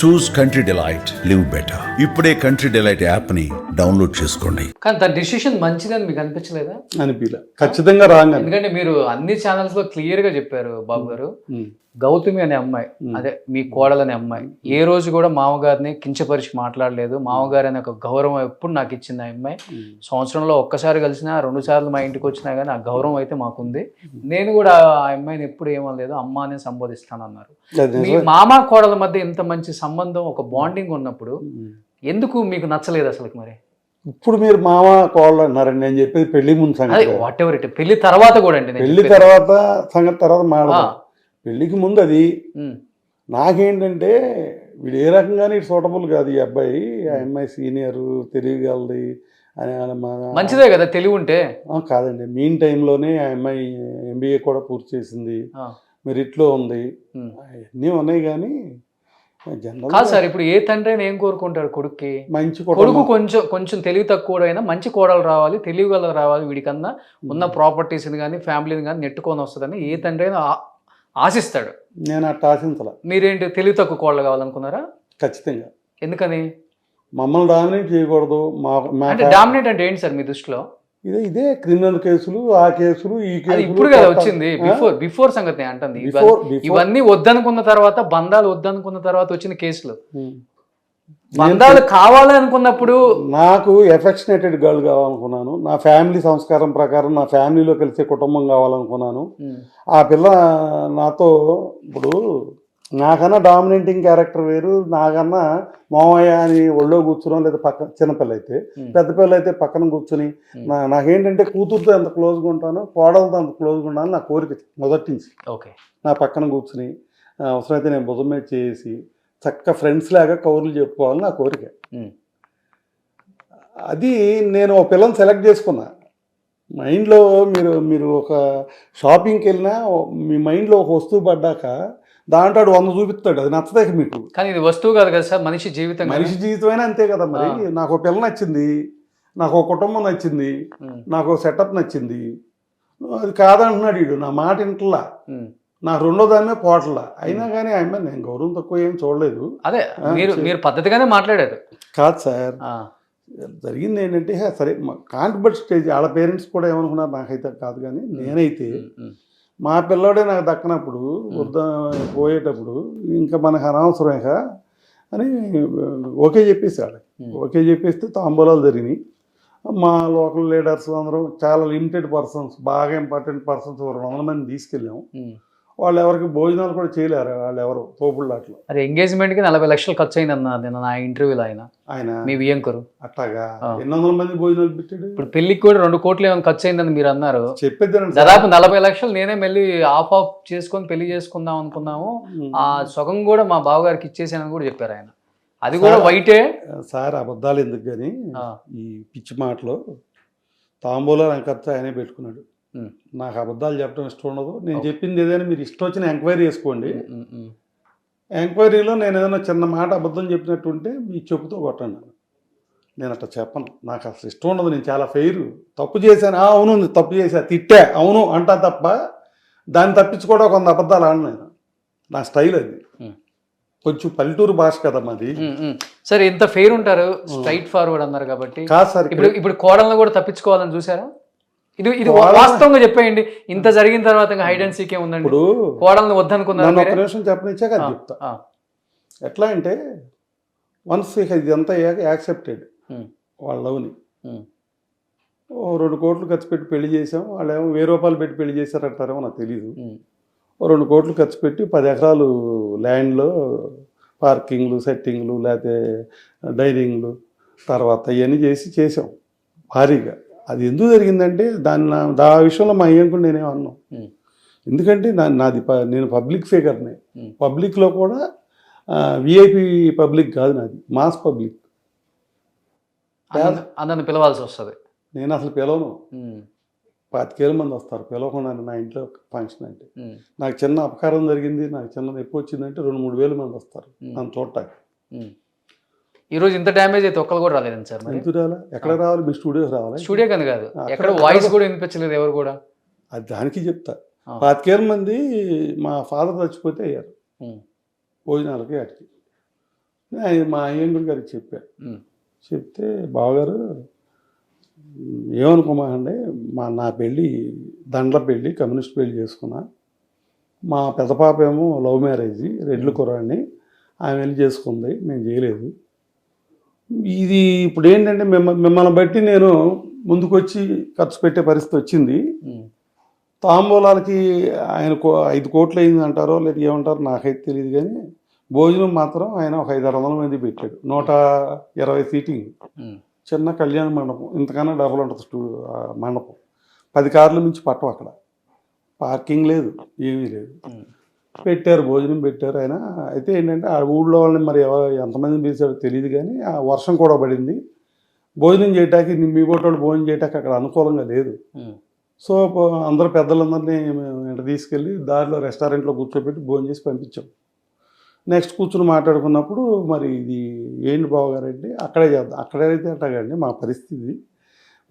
చూస్ country delight, live better. ఇప్పుడే country delight app ని download చేసుకోండి. కానీ తన డిసిషన్ మంచిదని మీకు అనిపించలేదా? అనిపించలే, ఖచ్చితంగా రాంగ్. ఎందుకంటే మీరు అన్ని ఛానల్స్ లో క్లియర్ గా చెప్పారు బాబు గారు, గౌతమి అనే అమ్మాయి, అదే మీ కోడలనే అమ్మాయి ఏ రోజు కూడా మామగారిని కించపరిచి మాట్లాడలేదు. మామగారు అనే ఒక గౌరవం ఎప్పుడు నాకు ఇచ్చింది ఆ అమ్మాయి. సంవత్సరంలో ఒక్కసారి కలిసినా 2 సార్లు మా ఇంటికి వచ్చినా కానీ ఆ గౌరవం అయితే మాకుంది. నేను కూడా ఆ అమ్మాయిని ఎప్పుడు ఏమనలేదు, అమ్మ అని సంబోధిస్తానన్నారు. మీ మామ కోడల మధ్య ఇంత మంచి సంబంధం, ఒక బాండింగ్ ఉన్నప్పుడు ఎందుకు మీకు నచ్చలేదు అసలు? మరి ఇప్పుడు మీరు మామ కోళ్ళు అన్నారండి, నేను చెప్పేది పెళ్లి ముందు సంగతి. వాట్ ఎవర్ ఇట్, పెళ్లి తర్వాత కూడా అండి. పెళ్లి తర్వాత సంగతి తర్వాత మాట్లాడదాం. పెళ్లికి ముందు అది నాకేంటంటే వీడు ఏ రకంగానే సూటబుల్ కాదు ఈ అబ్బాయి. ఆ అమ్మాయి సీనియర్, తెలియగలది అని మంచిదే కదా తెలివి ఉంటే. కాదండి, మీన్ టైంలోనే ఆ అమ్మాయి MBA కూడా పూర్తి చేసింది, మెరిట్లో ఉంది, అన్నీ ఉన్నాయి. కానీ కాదు సార్, ఇప్పుడు ఏ తండ్రి అయినా ఏం కోరుకుంటాడు కొడుక్కి? మంచి కొడుకు కొంచెం తెలివి తక్కువ అయినా మంచి కోడలు రావాలి, తెలివిగల రావాలి, వీడికన్నా ఉన్న ప్రాపర్టీస్ని కానీ ఫ్యామిలీని కానీ నెట్టుకొని వస్తుందని ఏ తండ్రి అయినా ఆశిస్తాడు. నేను అట్ట ఆశించాల. మీరేంటి తెలివి తక్కువ కోడలు కావాలనుకున్నారా? ఖచ్చితంగా. ఎందుకని? మమ్మల్ని డామినేట్ చేయకూడదు. అంటే డామినేట్ అంటే ఏంటి సార్ మీ దృష్టిలో? ఇదే క్రిమినల్ కేసులు, ఆ కేసులు, ఈ కేసులు. ఇప్పుడు కదా వచ్చింది, బిఫోర్ సంగతి అంటుంది. ఇవన్నీ వద్దనుకున్న తర్వాత, బంధాలు వద్దనుకున్న తర్వాత వచ్చిన కేసులు. బంధాలు కావాలి అనుకున్నప్పుడు నాకు ఎఫెక్షనేటెడ్ గర్ల్ కావాలనుకున్నాను. నా ఫ్యామిలీ సంస్కారం ప్రకారం నా ఫ్యామిలీలో కలిసే కుటుంబం కావాలనుకున్నాను. ఆ పిల్ల నాతో, ఇప్పుడు నాకన్నా డామినేటింగ్ క్యారెక్టర్ వేరు, నాకన్నా మామయ్య అని ఒళ్ళో కూర్చున్నాం, లేదా పక్కన చిన్నపిల్ల అయితే, పెద్ద పిల్ల అయితే పక్కన కూర్చుని నాకేంటంటే కూతురుతో ఎంత క్లోజ్గా ఉంటానో కోడలతో అంత క్లోజ్గా ఉండాలని నా కోరిక మొదటి నుంచి. ఓకే, నా పక్కన కూర్చుని అవసరమైతే నేను భుజం మీద చేసి చక్క ఫ్రెండ్స్ లాగా కౌరులు చెప్పుకోవాలని నా కోరిక. అది నేను ఒక పిల్లని సెలెక్ట్ చేసుకున్నా. మైండ్లో మీరు ఒక షాపింగ్కి వెళ్ళినా మీ మైండ్లో ఒక వస్తువు పడ్డాక దాంట్లో 100 చూపిస్తాడు, అది నచ్చదే మీకు. కానీ ఇది వస్తువు కాదు కదా సార్, మనిషి జీవితం. మనిషి జీవితమైనా అంతే కదా. మరి నాకు ఒక పిల్ల నచ్చింది, నాకు ఒక కుటుంబం నచ్చింది, నాకు సెటప్ నచ్చింది, అది కాదంటున్నాడు వీడు, నా మాట ఇంటలా, నా రెండో దాన్నే పోటలా. అయినా కానీ ఆయన నేను గౌరవం తక్కువ ఏం చూడలేదు. అదే మీరు పద్ధతిగానే మాట్లాడారు. కాదు సార్, జరిగింది ఏంటంటే సరే కాంట్రిబ్యూట్ స్టేజ్ వాళ్ళ పేరెంట్స్ కూడా ఏమనుకున్నారు నాకైతే కాదు. కానీ నేనైతే మా పిల్లోడే నాకు దక్కనప్పుడు పోయేటప్పుడు ఇంకా మనకు అనవసరమేక అని ఓకే చెప్పేసాడు. ఓకే చెప్పేస్తే తాంబూలాలు జరిగినాయి. మా లోకల్ లీడర్స్ అందరం, చాలా లిమిటెడ్ పర్సన్స్, బాగా ఇంపార్టెంట్ పర్సన్స్ 200 మంది తీసుకెళ్ళాము. వాళ్ళు ఎవరికి భోజనాలు కూడా చేయలేరు, వాళ్ళు ఎవరు తోపుళ్ళాట్లో. అరే ఎంగేజ్మెంట్కి 40 లక్షలు ఖర్చు అయిందన్న నా ఇంటర్వ్యూలో ఆయన మీ వియంకరు. అట్లాగా 800 మంది భోజనాలు పెట్టాడు. ఇప్పుడు పెళ్లికి కూడా 2 కోట్లు ఏమైనా ఖర్చు అయిందని మీరు అన్నారు. చెప్పేది దాదాపు 40 లక్షలు నేనే మళ్ళీ ఆఫ్ చేసుకొని పెళ్లి చేసుకుందాం అనుకున్నాము. ఆ సగం కూడా మా బావగారికి ఇచ్చేసానని కూడా చెప్పారు ఆయన. అది కూడా వైటే సార్. అబద్ధాలు ఎందుకు కానీ ఈ పిచ్చి మాటలో తాంబూలాలు ఖర్చు ఆయనే పెట్టుకున్నాడు. నాకు అబద్ధాలు చెప్పడం ఇష్టం ఉండదు. నేను చెప్పింది ఏదైనా మీరు ఇష్టం వచ్చిన ఎంక్వైరీ చేసుకోండి. ఎంక్వైరీలో నేను ఏదైనా చిన్న మాట అబద్ధం చెప్పినట్టు ఉంటే మీ చెప్పుతో కొట్టండి. నేను అట్లా చెప్పను, నాకు అసలు ఇష్టం ఉండదు. నేను చాలా ఫెయిర్. తప్పు చేశాను, అవును తప్పు చేశా, తిట్టా, అవును అంటా తప్ప దాన్ని తప్పించుకోవడం కొంత అబద్ధాలు ఆడను నేను. నా స్టైల్ అది. కొంచెం పల్లెటూరు భాష కదా మాది. సరే, ఇంత ఫెయిర్ ఉంటారు, స్ట్రైట్ ఫార్వర్డ్ అన్నారు కాబట్టి. కాదు సార్, ఇప్పుడు కోడలను కూడా తప్పించుకోవాలని చూసారా? ఇది వాస్తవంగా చెప్పేయండి. ఇంత జరిగిన తర్వాత హైడ్ అండ్ సీకే ఉందండి. ఇప్పుడు కోడలను వద్దనుకున్నారు. ఒక నిమిషం చెప్పనిచ్చాక అది చెప్తా. ఎట్లా అంటే వన్స్ ఇదంతా యాక్సెప్టెడ్ వాళ్ళ లవ్ని 2 కోట్లు ఖర్చు పెట్టి పెళ్లి చేసాం. వాళ్ళు ఏమో 1000 రూపాయలు పెట్టి పెళ్లి చేశారంటారేమో నాకు తెలీదు. 2 కోట్లు ఖర్చు పెట్టి 10 ఎకరాలు ల్యాండ్లో పార్కింగ్లు, సెట్టింగ్లు, లేకపోతే డైనింగ్లు, తర్వాత ఇవన్నీ చేసాం భారీగా. అది ఎందుకు జరిగిందంటే ఆ విషయంలో మా అయ్యంకుడు నేనేం అన్నాం. ఎందుకంటే నేను పబ్లిక్ ఫిగర్ని. పబ్లిక్లో కూడా విఐపి పబ్లిక్ కాదు, నాది మాస్ పబ్లిక్. అందరిని పిలవాల్సి వస్తుంది. నేను అసలు పిలవను. 25,000 మంది వస్తారు పిలవకుండా నా ఇంట్లో ఫంక్షన్ అంటే. నాకు చిన్న అపకారం జరిగింది, నాకు చిన్న నొప్పి వచ్చిందంటే 2-3 వేల మంది వస్తారు నన్ను చూడటానికి. ఈరోజు ఇంత డ్యామేజ్ అయితే ఒక్కరు కూడా రాలేదండి సార్. ఎందుకు రాలా? ఎక్కడ రావాలి? మీ స్టూడియోకి రావాలి. స్టూడియో కానీ కాదు, ఎక్కడ వాయిస్ కూడా వినిపించలేదు ఎవరు కూడా. అది దానికి చెప్తా. 25,000 మంది మా ఫాదర్ చచ్చిపోతే అయ్యారు భోజనాలకి వాటికి. మా అయ్యంగుడి గారికి చెప్పాను. ఉమ్, చెప్తే బావగారు ఏమనుకోమాకండి, నా పెళ్ళి దండ్ల పెళ్ళి, కమ్యూనిస్ట్ పెళ్ళి చేసుకున్నా. మా పెద్ద పాప ఏమో లవ్ మ్యారేజ్, రెడ్లు కుర్రాడిని, ఆమె వెళ్ళి చేసుకుంది, మేము చేయలేదు. ఇది ఇప్పుడు ఏంటంటే మిమ్మల్ని బట్టి నేను ముందుకొచ్చి ఖర్చు పెట్టే పరిస్థితి వచ్చింది. ఉమ్, తాంబూలాలకి ఆయన 5 కోట్లు అయింది అంటారో లేదా ఏమంటారో నాకైతే తెలియదు, కానీ భోజనం మాత్రం ఆయన ఒక 500-600 మంది పెట్టాడు. 120 సీటింగ్, ఉమ్, చిన్న కళ్యాణ మండపం, ఇంతకన్నా డబుల్ ఉంటుంది మండపం. 10 కార్ల మించి పట్టం అక్కడ, పార్కింగ్ లేదు, ఏమీ లేదు. ఉమ్, పెట్టారు, భోజనం పెట్టారు ఆయన. అయితే ఏంటంటే ఆ ఊళ్ళో వాళ్ళని మరి ఎంతమందిని పిలిచారో తెలియదు, కానీ ఆ వర్షం కూడా పడింది. భోజనం చేయటానికి మీ బోటోళ్ళు భోజనం చేయటానికి అక్కడ అనుకూలంగా లేదు. ఉమ్, సో అందరూ పెద్దలందరినీ వెంట తీసుకెళ్ళి దారిలో రెస్టారెంట్లో కూర్చోబెట్టి భోజనం చేసి పంపించాం. నెక్స్ట్ కూర్చుని మాట్లాడుకున్నప్పుడు మరి ఇది ఏంటి బావగారంటే అక్కడే చేద్దాం, అక్కడైతే అట్టగండి మా పరిస్థితి,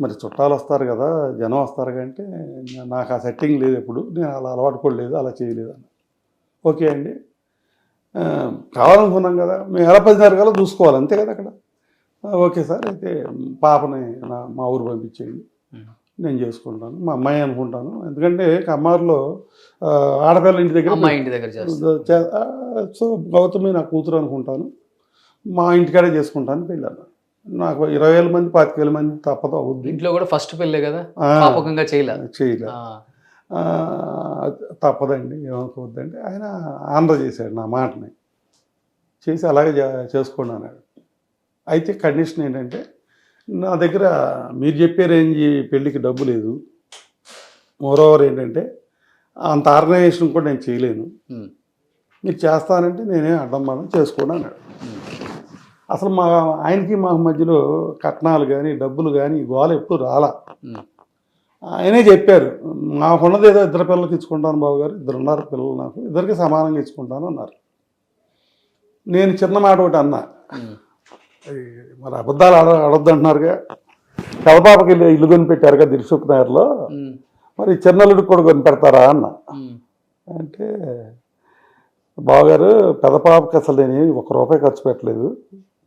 మరి చుట్టాలు వస్తారు కదా, జనం వస్తారు కంటే నాకు ఆ సెట్టింగ్ లేదు, ఎప్పుడు నేను అలా అలవాటు కూడా లేదు, అలా చేయలేదు అన్న. ఓకే అండి, కావాలనుకున్నాం కదా, మేము ఎలా 10:30 కల్లా చూసుకోవాలి అంతే కదా అక్కడ. ఓకే సార్, అయితే పాపని మా ఊరు పంపించేయండి, ఉమ్, నేను చేసుకుంటాను, మా అమ్మాయి అనుకుంటాను. ఎందుకంటే కమ్మారులో ఆడపిల్ల ఇంటి దగ్గర అమ్మాయి ఇంటి దగ్గర చేస్తారు. సో గౌతమి నా కూతురు అనుకుంటాను, మా ఇంటికాడే చేసుకుంటాను పెళ్ళి అన్న. నాకు 20,000 మంది 25,000 మంది తప్పదు, అవుద్ది. ఇంట్లో కూడా ఫస్ట్ పెళ్ళే కదా, పాపకంగా చేయలే. తప్పదండి, ఏమనుకోవద్దండి. ఆయన ఆంధ్ర చేశాడు నా మాటని, చేసి అలాగే చేసుకోండి అన్నాడు. అయితే కండిషన్ ఏంటంటే నా దగ్గర మీరు చెప్పే రేంజ్ పెళ్ళికి డబ్బు లేదు, మోరోవర్ ఏంటంటే అంత ఆర్గనైజేషన్ కూడా నేను చేయలేను, మీరు చేస్తానంటే నేనే అడ్డం మనం చేసుకోండి అన్నాడు. అసలు ఆయనకి మాకు మధ్యలో కట్నాలు కానీ డబ్బులు కానీ గోల ఎప్పుడు రాలా. ఆయనే చెప్పారు, నాకున్నది ఏదో 2 పిల్లలకి ఇచ్చుకుంటాను బావగారు, 2 ఉన్నారు పిల్లలు, నాకు 2కి సమానంగా ఇచ్చుకుంటాను అన్నారు. నేను చిన్న మాట ఒకటి అన్నా, మరి అబద్ధాలు అడొద్దు అంటున్నారుగా, కలపాపకి ఇల్లు కొని పెట్టారుగా దిల్సుఖ్ నగర్లో, మరి చిన్నల్లుడికి కూడా కొని పెడతారా అన్న. అంటే బావగారు పెద్ద పాపకి అసలు నేను 1 రూపాయి ఖర్చు పెట్టలేదు,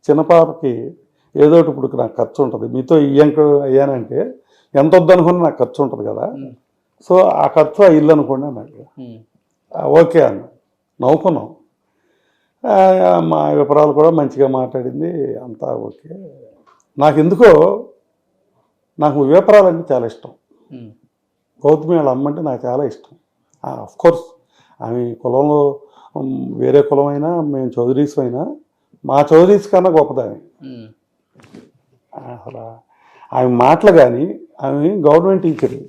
చిన్న పాపకి ఏదో ఒకటి ఇప్పుడు నాకు ఖర్చు ఉంటుంది, మీతో అయ్యానంటే ఎంత వద్దనుకున్నా నాకు ఖర్చు ఉంటుంది కదా, సో ఆ ఖర్చు ఆ ఇల్లు అనుకోండి అన్నాడు. ఓకే అన్న, నవ్వుకున్నాం. మా వివరాలు కూడా మంచిగా మాట్లాడింది, అంతా ఓకే. నాకు వివరాలంటే చాలా ఇష్టం, గౌతమి వాళ్ళ అమ్మంటే నాకు చాలా ఇష్టం. కోర్స్ ఆమె కులంలో వేరే కులమైనా, మేము చౌదరీస్ అయినా మా చౌదరీస్ కన్నా గొప్పదామె. అసలు ఆమె మాటలు కానీ, ఆమె గవర్నమెంట్ టీచర్.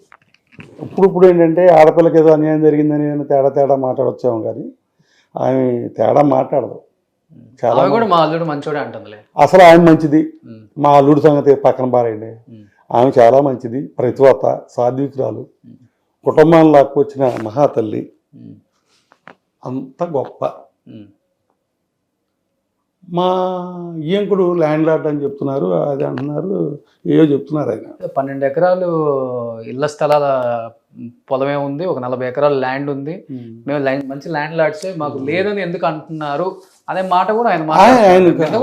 ఇప్పుడు ఏంటంటే ఆడపిల్లకి ఏదో అన్యాయం జరిగిందని తేడా మాట్లాడొచ్చాము, కానీ ఆమె తేడా మాట్లాడదు. చాలా కూడా మా అల్లుడు మంచోడే అంటుందిలే. అసలు ఆమె మంచిది, మా అల్లుడి సంగతి పక్కన పారేయండి, ఆమె చాలా మంచిది, ప్రతివత, సాత్వికురాలు, కుటుంబాన్ని లాక్కొచ్చిన మహాతల్లి, అంత గొప్ప. మా ఈయంకుడు ల్యాండ్ లార్డ్ అని చెప్తున్నారు, అది అంటున్నారు, ఏవో చెప్తున్నారు. ఆయన 12 ఎకరాలు ఇళ్ల స్థలాల పొలమే ఉంది, ఒక 40 ఎకరాల ల్యాండ్ ఉంది, మేము మంచి ల్యాండ్ లార్డ్సే, మాకు లేదని ఎందుకు అంటున్నారు అనే మాట కూడా ఆయన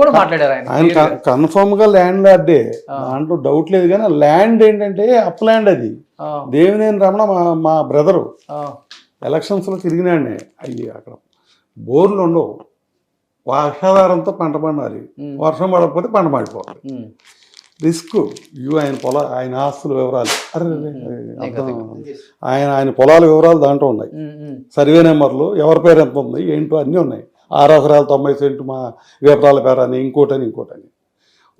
కూడా మాట్లాడారు. ఆయన కన్ఫర్మ్గా ల్యాండ్ లార్డే, దాంట్లో డౌట్ లేదు. కానీ ల్యాండ్ ఏంటంటే అప్ ల్యాండ్, అది దేవినేని రమణ మా బ్రదరు ఎలక్షన్స్లో తిరిగినాడే. అయ్యి అక్కడ బోర్లు ఉండవు, వర్షాధారంతో పంట పండాలి, వర్షం పడకపోతే పంట పడిపోవాలి, రిస్క్. ఆయన ఆస్తుల వివరాలు, ఆయన పొలాల వివరాలు దాంట్లో ఉన్నాయి, సర్వే నెంబర్లు, ఎవరి పేరు ఎంత ఉంది ఏంటో అన్నీ ఉన్నాయి. 6 ఎకరాలు 90 సెంటు మా వివరాల పేరు అని, ఇంకోటని.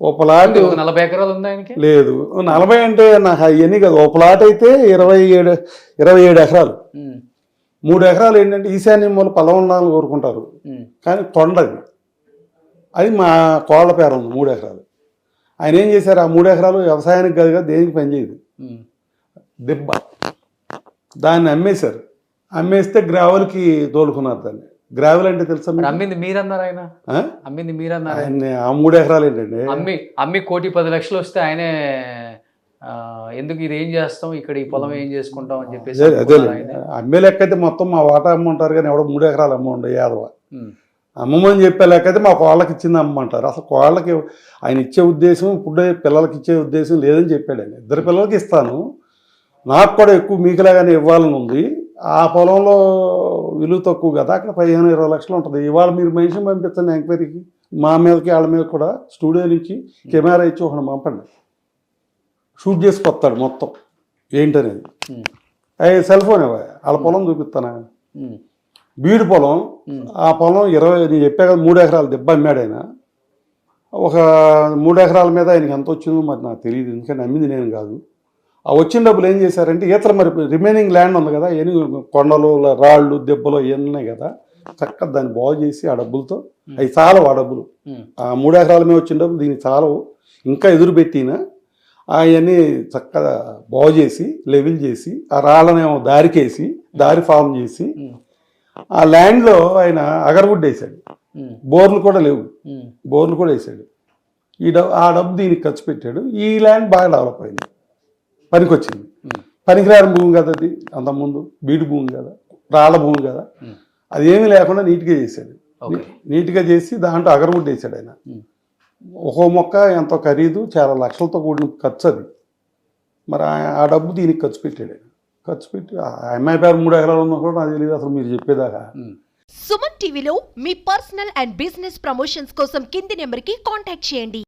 ఓ ప్లాట్ 40 ఎకరాలు ఉంది ఆయనకి, లేదు 40 అంటే నాకు అవన్నీ కదా. ఓ ప్లాట్ అయితే 27 ఎకరాలు, 3 ఎకరాలు ఏంటంటే ఈశాన్యం మూల పొలం ఉండాలని కోరుకుంటారు, కానీ కొండది, అది మా కోళ్ళ పేరు ఉంది 3 ఎకరాలు. ఆయన ఏం చేశారు, ఆ 3 ఎకరాలు వ్యవసాయానికి కాదుగా, దేనికి పనిచేయదు, దిబ్బ. దాన్ని అమ్మేశారు, అమ్మేస్తే గ్రావెల్కి తోలుకున్నారు దాన్ని. గ్రావెల్ అంటే తెలుసా, అమ్మింది మీరన్నారు, ఆయన అమ్మింది మీరన్నారు. ఆ 3 ఎకరాలు ఏంటండి అమ్మి 1,10,00,000 వస్తే ఆయనే ఎందుకు ఇది ఏం చేస్తాం, ఇక్కడ ఈ పొలం ఏం చేసుకుంటాం అని చెప్పేసి అదే అమ్మే లెక్క అయితే మొత్తం మా వాటా అమ్మ ఉంటారు, కానీ ఎవడో 3 ఎకరాలు అమ్మ ఉండే యాదవ. అమ్మమ్మని చెప్పే లేకపోతే మా కోళ్ళకి ఇచ్చింది అమ్మంటారు. అసలు కోళ్ళకి ఆయన ఇచ్చే ఉద్దేశం ఇప్పుడు పిల్లలకి ఇచ్చే ఉద్దేశం లేదని చెప్పాడు ఆయన. 2 పిల్లలకి ఇస్తాను, నాకు కూడా ఎక్కువ మీకులాగానే ఇవ్వాలని ఉంది. ఆ పొలంలో విలువ తక్కువ కదా, అక్కడ 15-20 లక్షలు ఉంటుంది. ఇవాళ మీరు మనిషిని పంపించండి ఎంక్వైరీకి, మా మీదకి వాళ్ళ మీద కూడా స్టూడియో నుంచి కెమెరా ఇచ్చి ఒకటి పంపండి, షూట్ చేసుకొస్తాడు మొత్తం ఏంటనేది. అవి సెల్ ఫోన్ ఇవ్వ, వాళ్ళ పొలం చూపిస్తాను. బీడు పొలం, ఆ పొలం 20 నేను చెప్పా కదా 3 ఎకరాల దెబ్బ అమ్మాడు ఆయన. ఒక 3 ఎకరాల మీద ఆయనకి ఎంత వచ్చిందో మరి నాకు తెలియదు, ఎందుకంటే అమ్మింది నేను కాదు. ఆ వచ్చిన డబ్బులు ఏం చేశారంటే ఈతల మరి రిమైనింగ్ ల్యాండ్ ఉంది కదా, ఎన్ని కొండలు రాళ్ళు దెబ్బలు ఇవన్నీ ఉన్నాయి కదా, చక్కగా దాన్ని బాగు చేసి ఆ డబ్బులతో అవి చాలవు. ఆ డబ్బులు ఆ 3 ఎకరాల మీద వచ్చిన డబ్బులు దీనికి చాలవు. ఇంకా ఎదురు పెట్టినా అవన్నీ చక్కగా బాగు చేసి లెవెల్ చేసి ఆ రాళ్ళనేమో దారికేసి దారి ఫామ్ చేసి ఆ ల్యాండ్లో ఆయన అగరవుడ్ వేసాడు. బోర్లు కూడా లేవు, బోర్లు కూడా వేసాడు. ఆ డబ్బు దీనికి ఖర్చు పెట్టాడు. ఈ ల్యాండ్ బాగా డెవలప్ అయింది, పనికొచ్చింది. పనికిరాని భూమి కదా అది, అంతకుముందు బీడు భూమి కదా, రాళ్ళ భూమి కదా, అది ఏమీ లేకుండా నీట్గా చేశాడు. నీట్గా చేసి దాంట్లో అగరవుడ్ వేసాడు ఆయన. ఒక్కో మొక్క ఎంతో ఖరీదు, చాలా లక్షలతో కూడిన ఖర్చు అది. మరి ఆ డబ్బు దీనికి ఖర్చు పెట్టాడు ఆయన. ఖర్చు పెట్టి ఆ అమ్మాయి పేరు 3 ఎకరాలు ఉన్నా కూడా నాకు తెలియదు అసలు మీరు చెప్పేదాకా. సుమన్ టీవీలో మీ పర్సనల్ అండ్ బిజినెస్ ప్రమోషన్స్ కోసం కింది నెంబర్కి కాంటాక్ట్ చేయండి.